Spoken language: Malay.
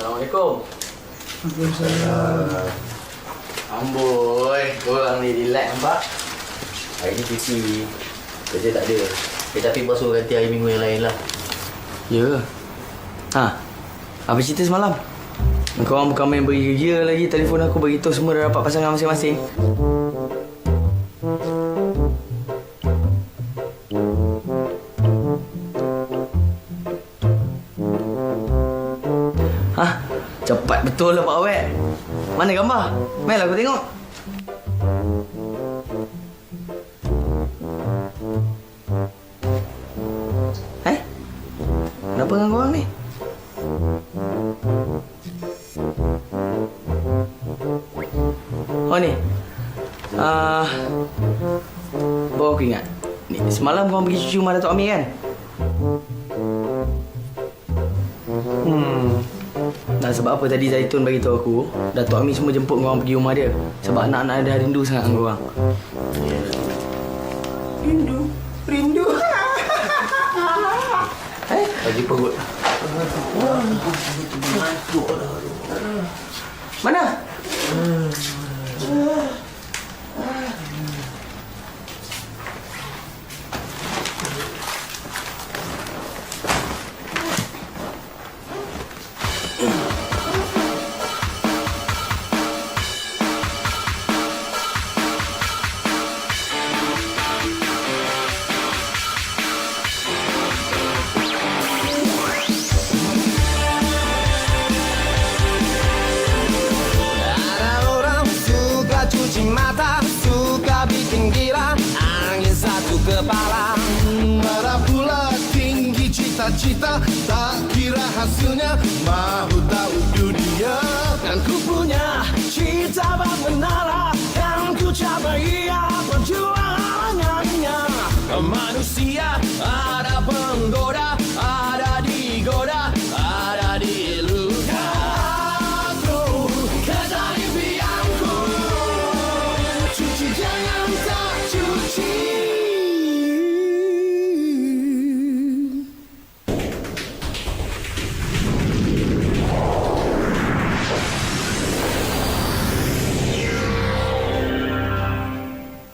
Assalamualaikum. Waalaikumsalam. Amboi, korang ni relax nampak? Hari ni cuti. Kerja tak ada. Tapi pasal ganti hari minggu yang lain lah. Ya. Ha. Apa cerita semalam? Korang bukan main beri kerja lagi. Telefon aku beritahu semua dah dapat pasangan masing-masing. Hah? Cepat betul lah Pak Awet. Mana gambar? Mail aku tengok. Kenapa dengan korang ni? Oh ni. Baru aku ingat. Ni, semalam korang pergi cuci rumah Datuk Amir kan? Dan sebab apa tadi Zaitun bagi tahu aku, Datuk Amir semua jemput korang pergi rumah dia. Sebab anak-anak dia rindu sangat dengan korang. Rindu. Bagi perut. Mana? Mata suka bikin gila, angin satu kepala. Marah pula tinggi cita-cita, tak kira hasilnya, mahu tahu dunia. Dan ku punya cita bak menara.